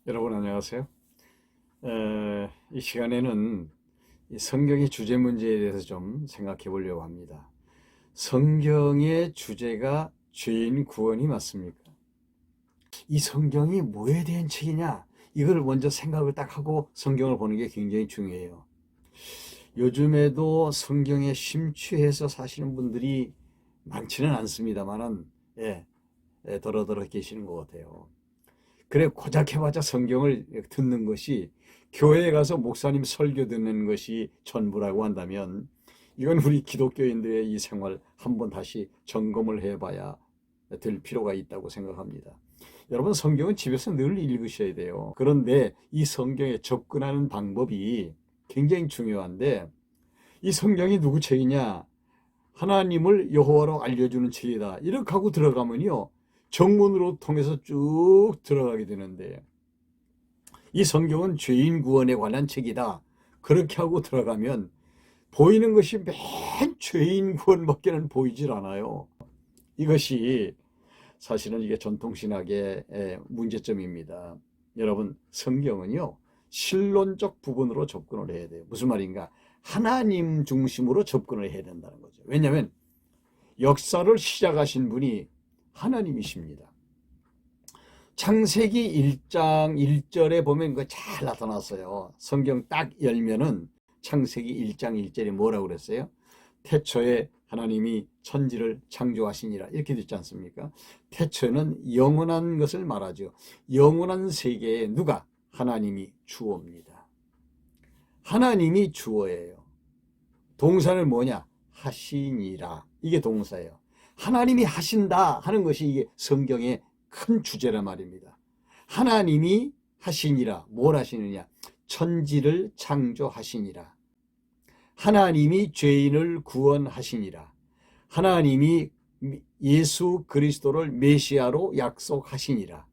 여러분 안녕하세요. 이 시간에는 이 성경의 주제 문제에 대해서 좀 생각해 보려고 합니다. 성경의 주제가 죄인 구원이 맞습니까? 이 성경이 뭐에 대한 책이냐? 이걸 먼저 생각을 딱 하고 성경을 보는 게 굉장히 중요해요. 요즘에도 성경에 심취해서 사시는 분들이 많지는 않습니다만은 더러더러 계시는 것 같아요. 그래 고작 해봤자 성경을 듣는 것이, 교회에 가서 목사님 설교 듣는 것이 전부라고 한다면, 이건 우리 기독교인들의 이 생활 한번 다시 점검을 해봐야 될 필요가 있다고 생각합니다. 여러분, 성경은 집에서 늘 읽으셔야 돼요. 그런데 이 성경에 접근하는 방법이 굉장히 중요한데, 이 성경이 누구 책이냐? 하나님을 여호와로 알려주는 책이다, 이렇게 하고 들어가면요, 정문으로 통해서 쭉 들어가게 되는데, 이 성경은 죄인 구원에 관한 책이다, 그렇게 하고 들어가면 보이는 것이 맨 죄인 구원밖에는 보이질 않아요. 이것이 사실은 이게 전통신학의 문제점입니다. 여러분, 성경은요, 신론적 부분으로 접근을 해야 돼요. 무슨 말인가? 하나님 중심으로 접근을 해야 된다는 거죠. 왜냐하면 역사를 시작하신 분이 하나님이십니다. 창세기 1장 1절에 보면 그거 잘 나타났어요. 성경 딱 열면은 창세기 1장 1절에 뭐라고 그랬어요? 태초에 하나님이 천지를 창조하시니라, 이렇게 됐지 않습니까? 태초는 영원한 것을 말하죠. 영원한 세계에 누가? 하나님이 주어입니다. 하나님이 주어예요. 동사는 뭐냐? 하시니라. 이게 동사예요. 하나님이 하신다 하는 것이 이게 성경의 큰 주제란 말입니다. 하나님이 하시니라. 뭘 하시느냐? 천지를 창조하시니라. 하나님이 죄인을 구원하시니라. 하나님이 예수 그리스도를 메시아로 약속하시니라.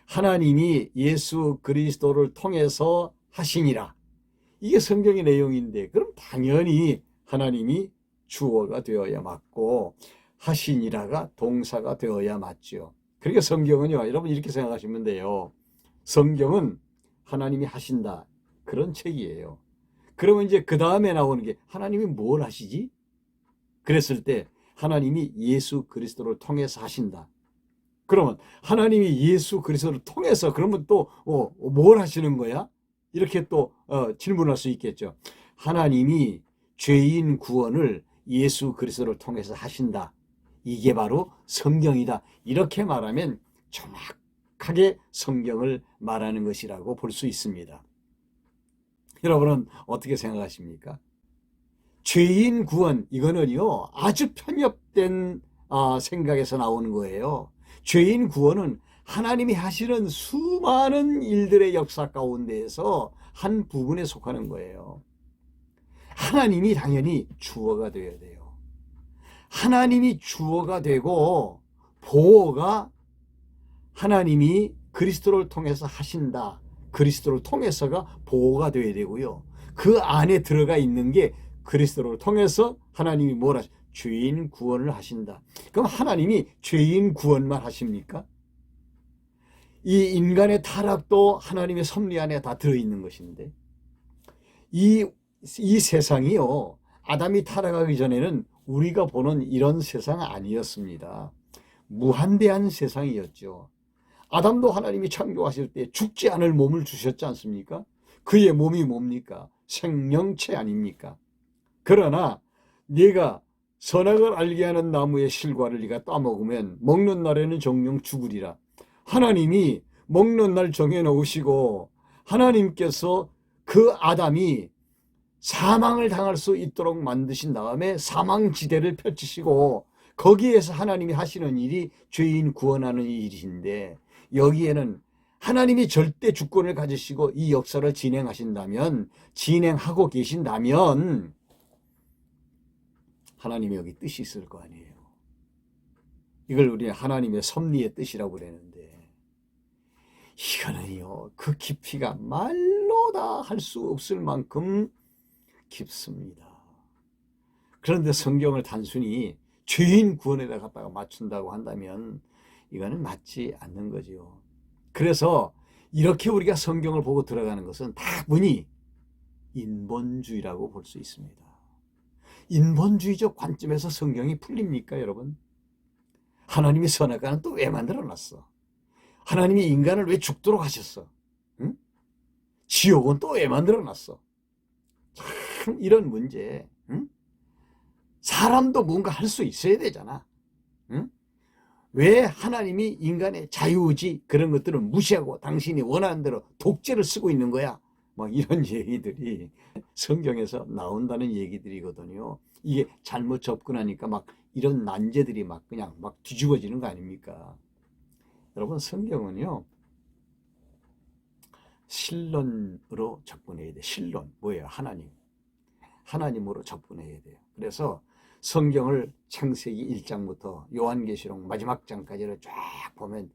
하나님이 예수 그리스도를 통해서 하시니라. 이게 성경의 내용인데, 그럼 당연히 하나님이 주어가 되어야 맞고 하시니라가 동사가 되어야 맞죠. 그러니까 성경은요, 여러분 이렇게 생각하시면 돼요. 성경은 하나님이 하신다, 그런 책이에요. 그러면 이제 그 다음에 나오는 게, 하나님이 뭘 하시지? 그랬을 때 하나님이 예수 그리스도를 통해서 하신다. 그러면 하나님이 예수 그리스도를 통해서, 그러면 또 뭘 하시는 거야? 이렇게 또 질문할 수 있겠죠. 하나님이 죄인 구원을 예수 그리스도를 통해서 하신다. 이게 바로 성경이다. 이렇게 말하면 정확하게 성경을 말하는 것이라고 볼 수 있습니다. 여러분은 어떻게 생각하십니까? 죄인 구원, 이거는요, 아주 편협된 생각에서 나오는 거예요. 죄인 구원은 하나님이 하시는 수많은 일들의 역사 가운데에서 한 부분에 속하는 거예요. 하나님이 당연히 주어가 되어야 돼요. 하나님이 주어가 되고, 보호가 하나님이 그리스도를 통해서 하신다. 그리스도를 통해서가 보호가 되어야 되고요. 그 안에 들어가 있는 게, 그리스도를 통해서 하나님이 뭘 하시? 죄인 구원을 하신다. 그럼 하나님이 죄인 구원만 하십니까? 이 인간의 타락도 하나님의 섭리 안에 다 들어있는 것인데, 이 세상이요, 아담이 타락하기 전에는 우리가 보는 이런 세상 아니었습니다. 무한대한 세상이었죠. 아담도 하나님이 창조하실 때 죽지 않을 몸을 주셨지 않습니까? 그의 몸이 뭡니까? 생명체 아닙니까? 그러나 네가 선악을 알게 하는 나무의 실과를 네가 따먹으면 먹는 날에는 정령 죽으리라. 하나님이 먹는 날 정해놓으시고, 하나님께서 그 아담이 사망을 당할 수 있도록 만드신 다음에 사망지대를 펼치시고, 거기에서 하나님이 하시는 일이 죄인 구원하는 일인데, 여기에는 하나님이 절대 주권을 가지시고 이 역사를 진행하신다면, 진행하고 계신다면, 하나님의 여기 뜻이 있을 거 아니에요. 이걸 우리는 하나님의 섭리의 뜻이라고 그러는데, 이거는요, 그 깊이가 말로 다 할 수 없을 만큼 깊습니다. 그런데 성경을 단순히 죄인 구원에다 갖다가 맞춘다고 한다면 이거는 맞지 않는 거죠. 그래서 이렇게 우리가 성경을 보고 들어가는 것은 다분히 인본주의라고 볼 수 있습니다. 인본주의적 관점에서 성경이 풀립니까, 여러분? 하나님이 선악과는 또 왜 만들어놨어? 하나님이 인간을 왜 죽도록 하셨어? 응? 지옥은 또 왜 만들어놨어? 참 이런 문제, 응? 사람도 뭔가 할 수 있어야 되잖아. 응? 왜 하나님이 인간의 자유의지 그런 것들을 무시하고 당신이 원하는 대로 독재를 쓰고 있는 거야? 막 이런 얘기들이 성경에서 나온다는 얘기들이거든요. 이게 잘못 접근하니까 막 이런 난제들이 막 그냥 막 뒤집어지는 거 아닙니까? 여러분, 성경은요, 신론으로 접근해야 돼. 신론. 뭐예요? 하나님. 하나님으로 접근해야 돼요. 그래서 성경을 창세기 1장부터 요한계시록 마지막 장까지를 쫙 보면,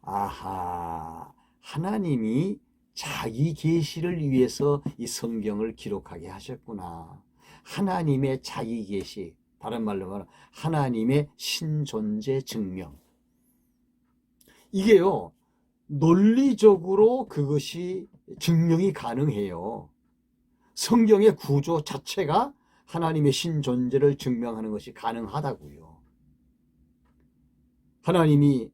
아하, 하나님이 자기 계시를 위해서 이 성경을 기록하게 하셨구나. 하나님의 자기 계시, 다른 말로 말하면 하나님의 신존재 증명. 이게요, 논리적으로 그것이 증명이 가능해요. 성경의 구조 자체가 하나님의 신존재를 증명하는 것이 가능하다고요. 하나님이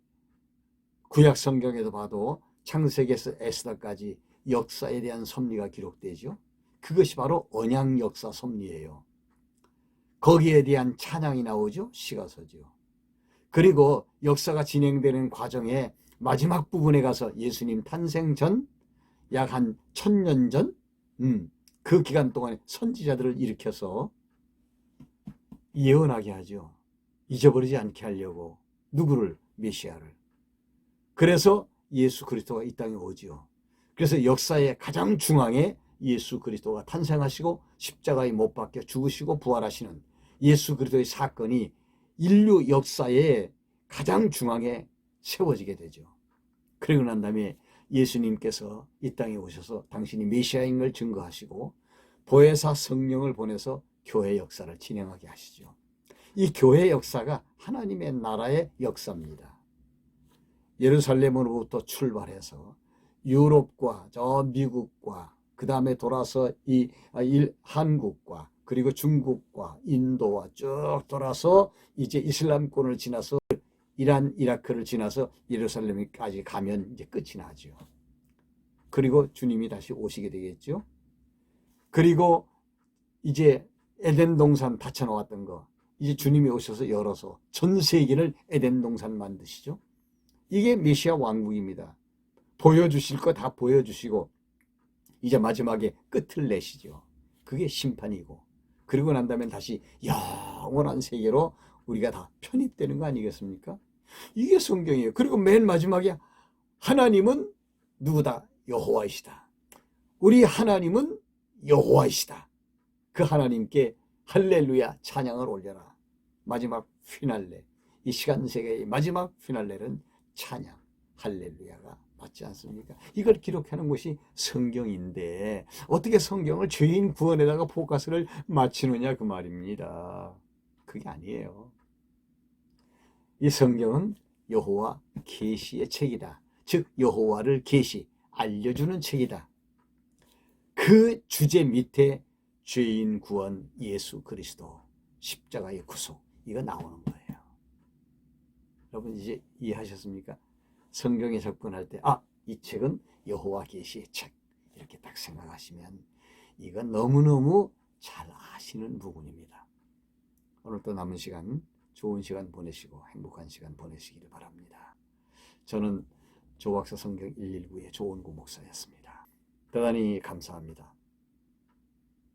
구약 성경에도 봐도 창세기에서 에스더까지 역사에 대한 섭리가 기록되죠. 그것이 바로 언약 역사 섭리예요. 거기에 대한 찬양이 나오죠. 시가서죠. 그리고 역사가 진행되는 과정에 마지막 부분에 가서 예수님 탄생 전 약 한 1000년 전 그 기간 동안에 선지자들을 일으켜서 예언하게 하죠. 잊어버리지 않게 하려고. 누구를? 메시아를. 그래서 예수 그리스도가 이 땅에 오죠. 그래서 역사의 가장 중앙에 예수 그리스도가 탄생하시고 십자가에 못 박혀 죽으시고 부활하시는 예수 그리스도의 사건이 인류 역사의 가장 중앙에 세워지게 되죠. 그러고 난 다음에 예수님께서 이 땅에 오셔서 당신이 메시아인 걸 증거하시고 보혜사 성령을 보내서 교회 역사를 진행하게 하시죠. 이 교회 역사가 하나님의 나라의 역사입니다. 예루살렘으로부터 출발해서 유럽과 저 미국과 그 다음에 돌아서 한국과 그리고 중국과 인도와 쭉 돌아서 이제 이슬람권을 지나서 이란, 이라크를 지나서 예루살렘까지 가면 이제 끝이 나죠. 그리고 주님이 다시 오시게 되겠죠. 그리고 이제 에덴 동산 닫혀놓았던 거 이제 주님이 오셔서 열어서 전 세계를 에덴 동산 만드시죠. 이게 메시아 왕국입니다. 보여주실 거 다 보여주시고 이제 마지막에 끝을 내시죠. 그게 심판이고 그리고 난 다음에 다시 영원한 세계로 우리가 다 편입되는 거 아니겠습니까? 이게 성경이에요. 그리고 맨 마지막에 하나님은 누구다? 여호와이시다. 우리 하나님은 여호와이시다. 그 하나님께 할렐루야 찬양을 올려라. 마지막 피날레. 이 시간 세계의 마지막 피날레는 찬양, 할렐루야가 맞지 않습니까? 이걸 기록하는 것이 성경인데 어떻게 성경을 죄인 구원에다가 포커스를 맞추느냐 그 말입니다. 그게 아니에요. 이 성경은 여호와 계시의 책이다. 즉 여호와를 계시, 알려주는 책이다. 그 주제 밑에 죄인 구원, 예수 그리스도, 십자가의 구속 이거 나오는 거예요. 여러분 이제 이해하셨습니까? 성경에 접근할 때 이 책은 여호와 계시의 책 이렇게 딱 생각하시면 이건 너무너무 잘 아시는 부분입니다. 오늘 또 남은 시간 좋은 시간 보내시고 행복한 시간 보내시기를 바랍니다. 저는 조박사 성경 119의 조은구 목사였습니다. 대단히 감사합니다.